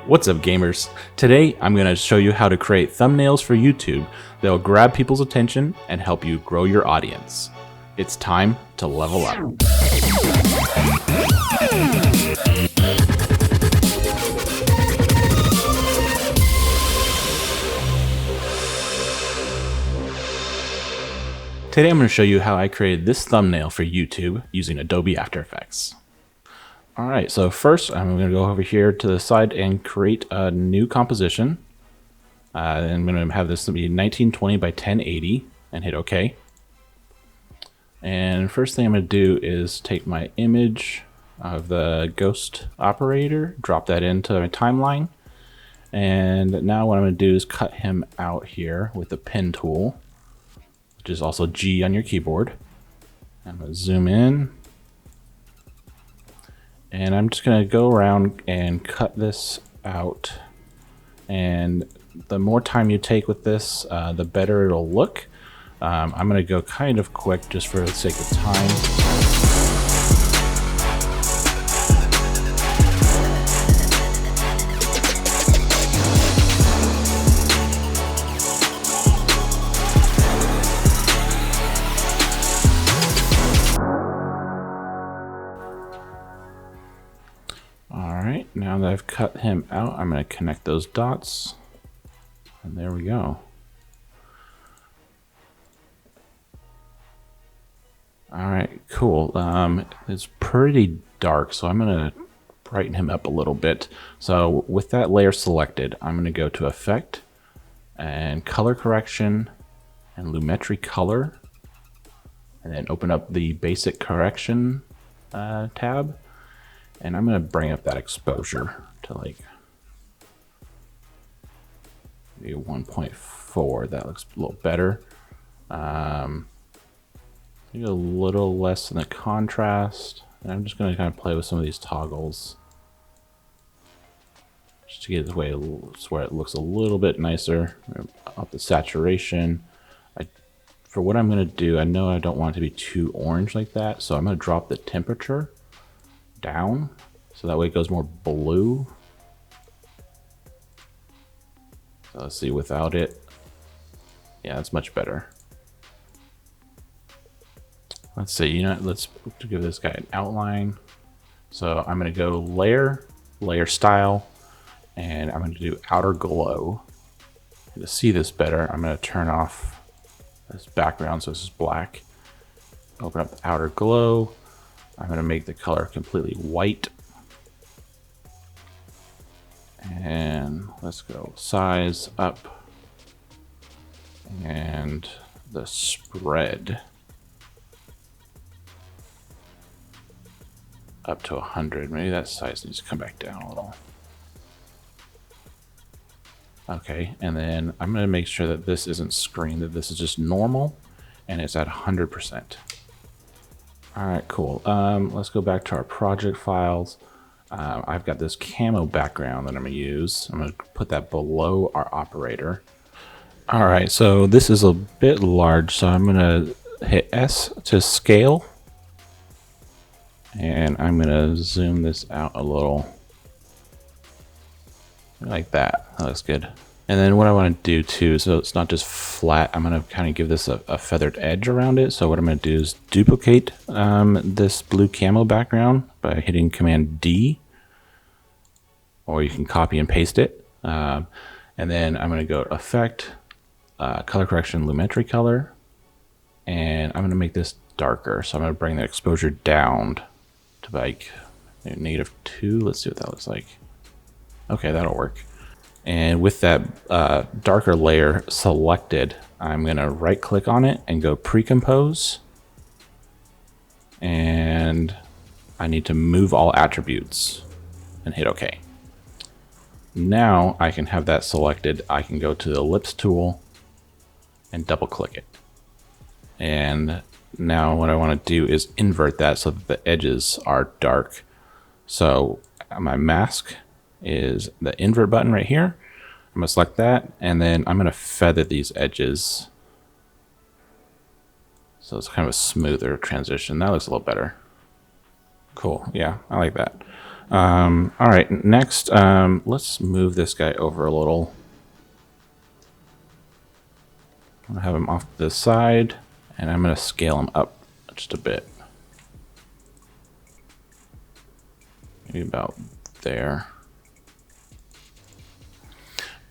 What's up, gamers? Today I'm going to show you how to create thumbnails for YouTube that will grab people's attention and help you grow your audience. It's time to level up. Today I'm going to show you how I created this thumbnail for YouTube using Adobe After Effects. Alright, so first I'm going to go over here to the side and create a new composition. I'm going to have this to be 1920 by 1080 and hit OK. And first thing I'm going to do is take my image of the ghost operator, drop that into my timeline. And now what I'm going to do is cut him out here with the pen tool, which is also G on your keyboard. I'm going to zoom in. And I'm just going to go around and cut this out. And the more time you take with this, the better it'll look. I'm going to go kind of quick just for the sake of time. Alright, now that I've cut him out, I'm going to connect those dots. And there we go. Alright, cool. It's pretty dark, so I'm going to brighten him up a little bit. So with that layer selected, I'm going to go to Effect and Color Correction and Lumetri Color. And then open up the Basic Correction tab. And I'm going to bring up that exposure to like maybe 1.4. That looks a little better. Maybe a little less in the contrast. And I'm just going to kind of play with some of these toggles just to get it the way where it looks a little bit nicer. Up the saturation. For what I'm going to do, I know I don't want it to be too orange like that, so I'm going to drop the temperature down so that way it goes more blue. So let's see, without it, yeah, that's much better. Let's see, you know, let's give this guy an outline. So I'm going to go layer style, and I'm going to do outer glow. To see this better, I'm going to turn off this background so this is black. Open up the outer glow. I'm going to make the color completely white. And let's go size up. And the spread up to 100. Maybe that size needs to come back down a little. Okay, and then I'm going to make sure that this isn't screen, that this is just normal, and it's at 100%. All right, cool. Let's go back to our project files. I've got this camo background that I'm going to use. I'm going to put that below our operator. All right, so this is a bit large, so I'm going to hit S to scale. And I'm going to zoom this out a little. Like that. That looks good. And then what I want to do too, so it's not just flat, I'm going to kind of give this a feathered edge around it. So what I'm going to do is duplicate this blue camo background by hitting Command D, or you can copy and paste it. And then I'm going to go to Effect, Color Correction, Lumetri Color, and I'm going to make this darker. So I'm going to bring the exposure down to like -2. Let's see what that looks like. Okay, that'll work. And with that darker layer selected, I'm going to right click on it and go pre-compose. And I need to move all attributes and hit OK. Now I can have that selected. I can go to the ellipse tool and double click it. And now what I want to do is invert that so that the edges are dark. So my mask is the invert button right here. I'm going to select that, and then I'm going to feather these edges so it's kind of a smoother transition. That looks a little better. Cool, yeah, I like that. All right, next, let's move this guy over a little. I'm gonna have him off to the side, and I'm gonna scale him up just a bit. Maybe about there.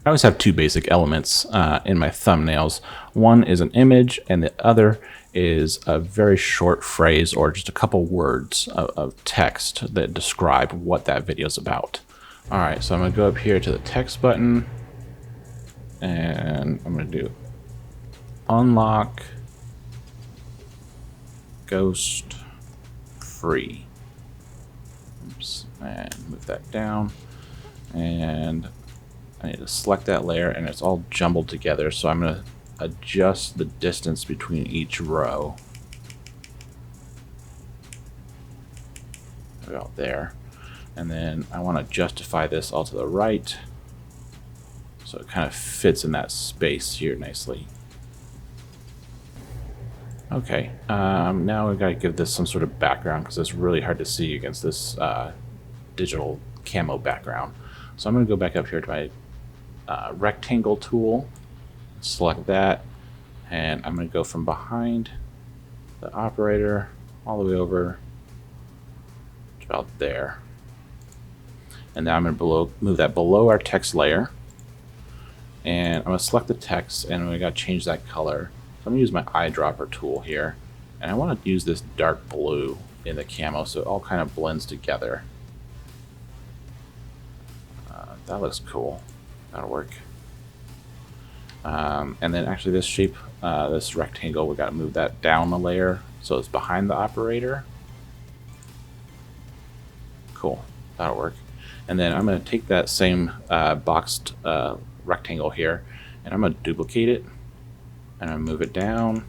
I always have two basic elements in my thumbnails. One is an image, and the other is a very short phrase or just a couple words of text that describe what that video is about. All right, so I'm gonna go up here to the text button, and I'm gonna do unlock ghost free. Oops, and move that down, and I need to select that layer, and it's all jumbled together, so I'm going to adjust the distance between each row. About there. And then I want to justify this all to the right, so it kind of fits in that space here nicely. Okay, now we've got to give this some sort of background, because it's really hard to see against this digital camo background. So I'm going to go back up here to my rectangle tool, select that, and I'm going to go from behind the operator all the way over to about there. And now I'm going to move that below our text layer, and I'm going to select the text, and we got to change that color. So I'm going to use my eyedropper tool here, and I want to use this dark blue in the camo so it all kind of blends together. That looks cool. That'll work. And then actually this shape, this rectangle, we got to move that down a layer so it's behind the operator. Cool, that'll work. And then I'm going to take that same boxed rectangle here, and I'm going to duplicate it, and I'm going to move it down.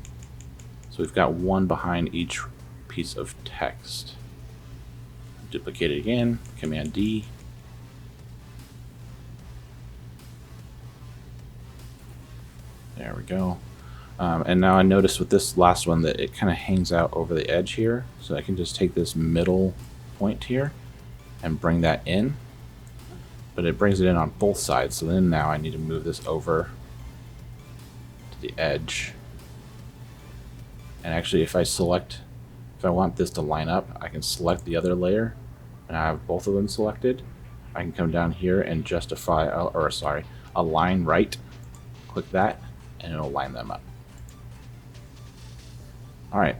So we've got one behind each piece of text. Duplicate it again, Command D. There we go. And now I notice with this last one that it kind of hangs out over the edge here. So I can just take this middle point here and bring that in. But it brings it in on both sides. So then now I need to move this over to the edge. And actually if I want this to line up, I can select the other layer and I have both of them selected. I can come down here and align right. Click that, and it'll line them up. All right,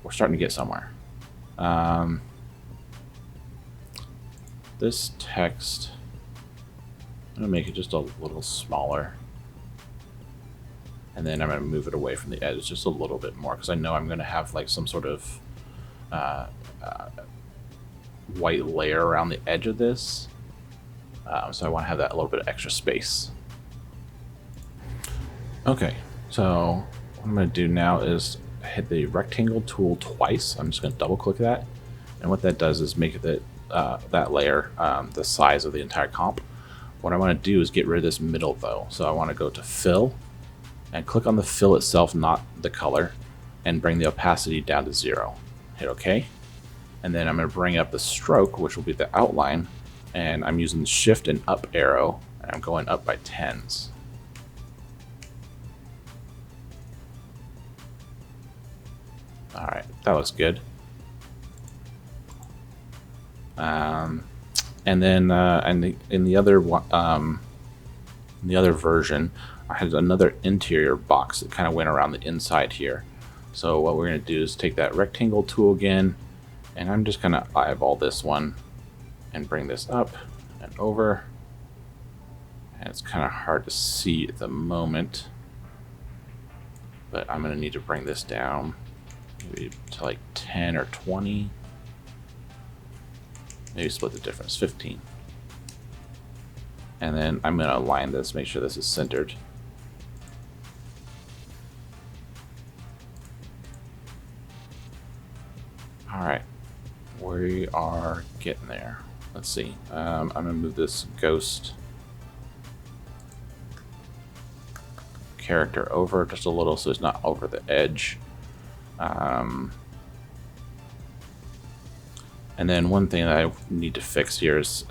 we're starting to get somewhere. This text, I'm gonna make it just a little smaller, and then I'm gonna move it away from the edge just a little bit more, because I know I'm gonna have like some sort of white layer around the edge of this, so I want to have that a little bit of extra space. Okay, so what I'm going to do now is hit the rectangle tool twice. I'm just going to double click that, and what that does is make that layer the size of the entire comp. What I want to do is get rid of this middle though, so I want to go to fill and click on the fill itself, not the color, and bring the opacity down to 0. Hit OK, and then I'm going to bring up the stroke, which will be the outline, and I'm using the shift and up arrow, and I'm going up by 10s. All right, that looks good. And then in the other version, I had another interior box that kind of went around the inside here. So what we're going to do is take that rectangle tool again, and I'm just going to eyeball this one and bring this up and over. And it's kind of hard to see at the moment, but I'm going to need to bring this down maybe to like 10 or 20. Maybe split the difference, 15. And then I'm going to align this, make sure this is centered. All right, we are getting there. Let's see. I'm going to move this ghost character over just a little so it's not over the edge. And then one thing that I need to fix here is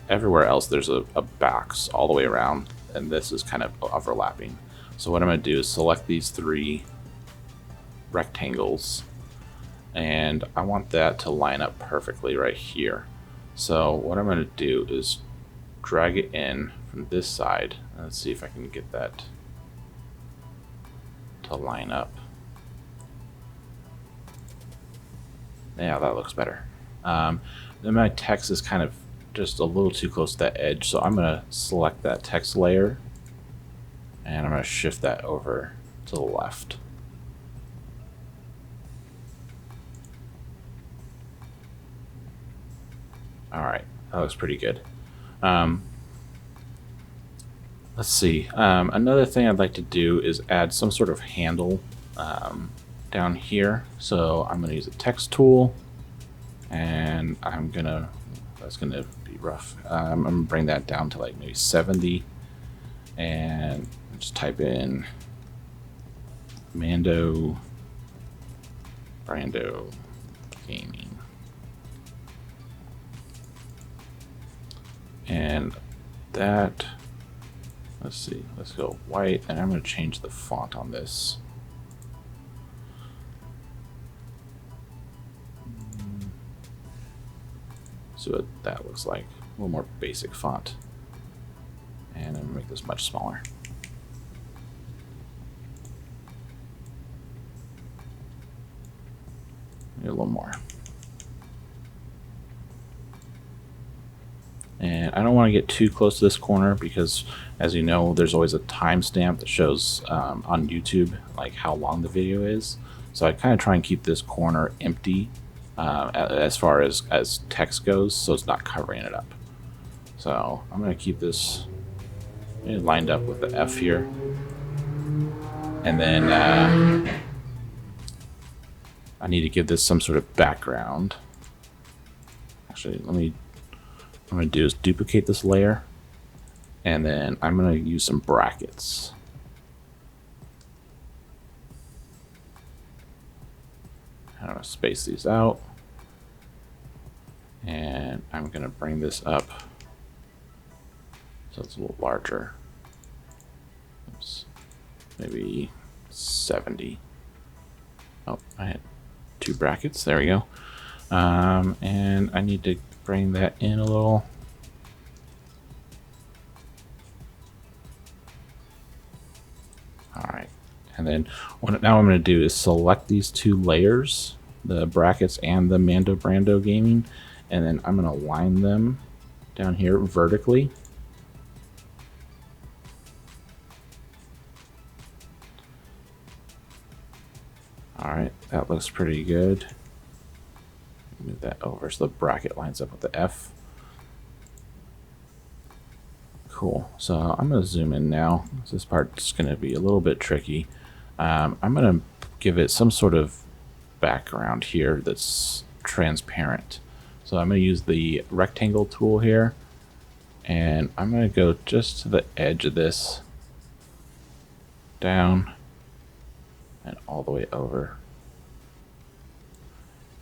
everywhere else there's a box all the way around, and this is kind of overlapping. So what I'm going to do is select these 3 rectangles, and I want that to line up perfectly right here. So what I'm going to do is drag it in from this side. Let's see if I can get that to line up. Yeah, that looks better. Then my text is kind of just a little too close to that edge, so I'm going to select that text layer and I'm going to shift that over to the left. Alright, that looks pretty good. Let's see. Another thing I'd like to do is add some sort of handle down here. So I'm going to use a text tool, and that's going to be rough. I'm going to bring that down to like maybe 70, and just type in Brando Gaming. And that, let's see, let's go white, and I'm going to change the font on this. See what that looks like. A little more basic font. And I'm going to make this much smaller. Maybe a little more. And I don't want to get too close to this corner because, as you know, there's always a timestamp that shows on YouTube like how long the video is. So I kind of try and keep this corner empty as far as text goes, so it's not covering it up. So I'm going to keep this lined up with the F here. And then I need to give this some sort of background. Actually, what I'm going to do is duplicate this layer, and then I'm going to use some brackets. I'm going to space these out, and I'm going to bring this up so it's a little larger. Oops. Maybe 70. Oh, I had 2 brackets. There we go. And I need to bring that in a little. All right. And then what now I'm going to do is select these 2 layers, the brackets and the Brando Gaming, and then I'm going to line them down here vertically. All right, that looks pretty good. Move that over so the bracket lines up with the F. Cool. So I'm going to zoom in now. This part's going to be a little bit tricky. I'm going to give it some sort of background here that's transparent. So I'm going to use the rectangle tool here, and I'm going to go just to the edge of this, down, and all the way over.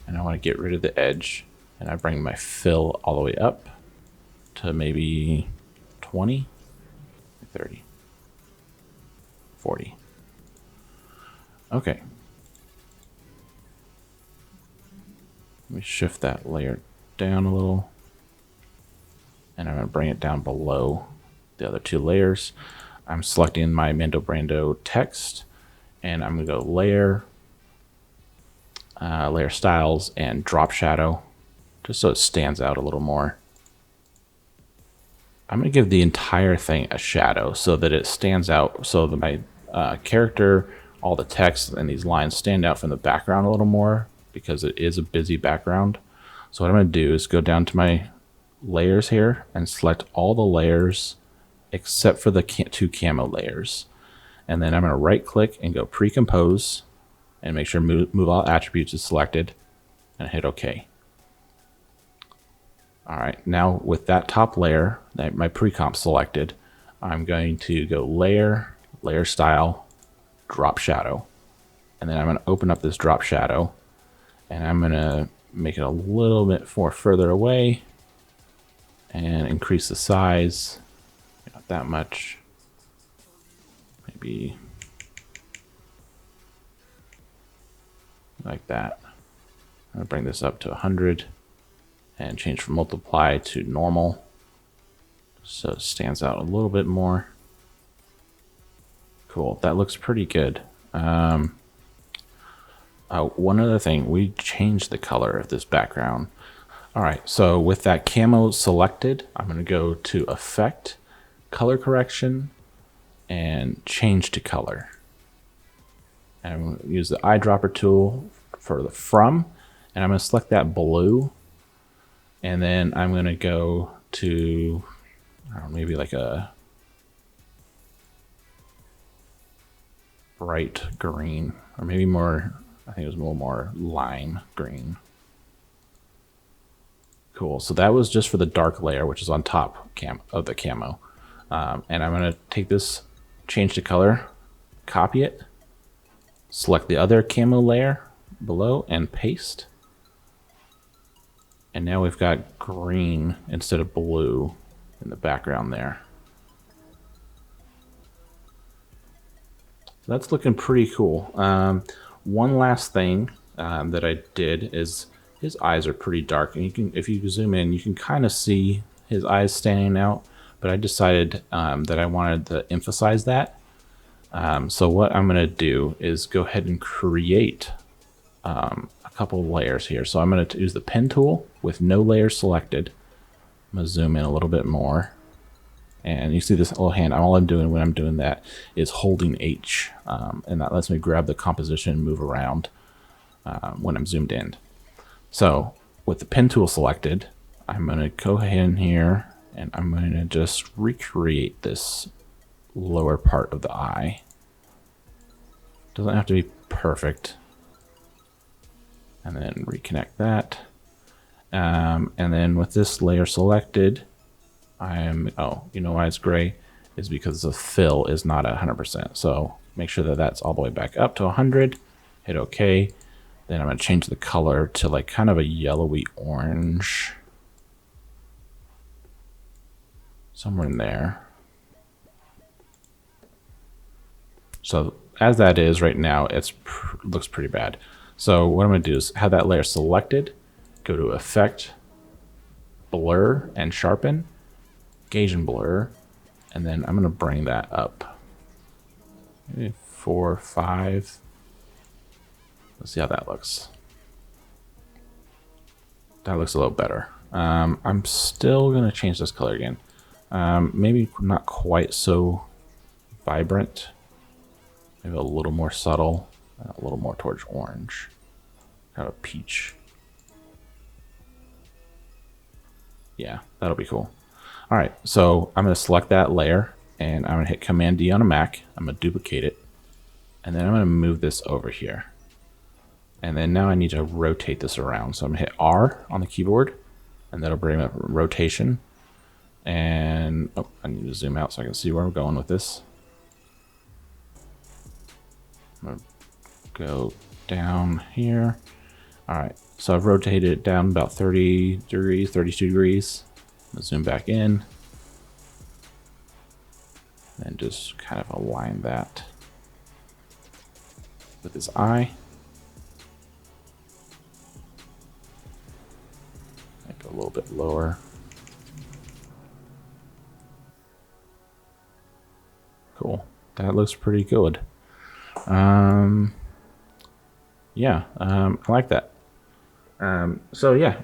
And I want to get rid of the edge, and I bring my fill all the way up to maybe 20, 30, 40. Okay. Let me shift that layer down a little, and I'm going to bring it down below the other 2 layers. I'm selecting my Brando text, and I'm going to go layer, layer styles, and drop shadow, just so it stands out a little more. I'm going to give the entire thing a shadow so that it stands out, so that my character, all the text and these lines stand out from the background a little more, because it is a busy background. So what I'm going to do is go down to my layers here and select all the layers except for the 2 camo layers. And then I'm going to right click and go pre-compose and make sure move all attributes is selected and hit OK. All right, now with that top layer, my pre-comp selected, I'm going to go layer, layer style, drop shadow. And then I'm going to open up this drop shadow, and I'm going to make it a little bit more further away and increase the size. Not that much. Maybe like that. I'll bring this up to 100 and change from multiply to normal so it stands out a little bit more. Cool, that looks pretty good. One other thing, we changed the color of this background. All right, so with that camo selected, I'm going to go to Effect, Color Correction, and Change to Color. And I'm going to use the eyedropper tool for the from, and I'm going to select that blue, and then I'm going to go to maybe like a bright green, or maybe more, I think it was a little more lime green. Cool, so that was just for the dark layer, which is on top of the camo. And I'm gonna take this, change the color, copy it, select the other camo layer below and paste. And now we've got green instead of blue in the background there. So that's looking pretty cool. One last thing that I did is his eyes are pretty dark, and you can, if you zoom in, you can kind of see his eyes standing out. But I decided that I wanted to emphasize that. So what I'm going to do is go ahead and create a couple of layers here. So I'm going to use the pen tool with no layers selected. I'm going to zoom in a little bit more. And you see this little hand. All I'm doing when I'm doing that is holding H. And that lets me grab the composition and move around when I'm zoomed in. So with the pen tool selected, I'm going to go ahead in here and I'm going to just recreate this lower part of the eye. Doesn't have to be perfect. And then reconnect that. And then with this layer selected, oh, you know why it's gray? Is because the fill is not at 100%. So make sure that that's all the way back up to 100. Hit OK. Then I'm going to change the color to like kind of a yellowy orange. Somewhere in there. So as that is right now, it looks pretty bad. So what I'm going to do is have that layer selected, go to Effect, Blur and Sharpen, Gauge and Blur, and then I'm going to bring that up. Maybe 4, 5. Let's see how that looks. That looks a little better. I'm still going to change this color again. Maybe not quite so vibrant. Maybe a little more subtle, and a little more towards orange. Kind of peach. Yeah, that'll be cool. All right, so I'm going to select that layer, and I'm going to hit Command D on a Mac. I'm going to duplicate it, and then I'm going to move this over here. And then now I need to rotate this around. So I'm going to hit R on the keyboard, and that'll bring up rotation. And oh, I need to zoom out so I can see where I'm going with this. I'm going to go down here. All right, so I've rotated it down about 30 degrees, 32 degrees. I'm going to zoom back in and just kind of align that with his eye. Make it a little bit lower. Cool. That looks pretty good. Yeah, I like that. So yeah,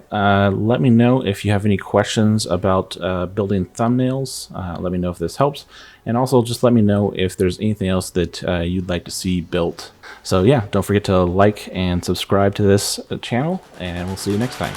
let me know if you have any questions about building thumbnails. Let me know if this helps. And also just let me know if there's anything else that you'd like to see built. So yeah, don't forget to like and subscribe to this channel, and we'll see you next time.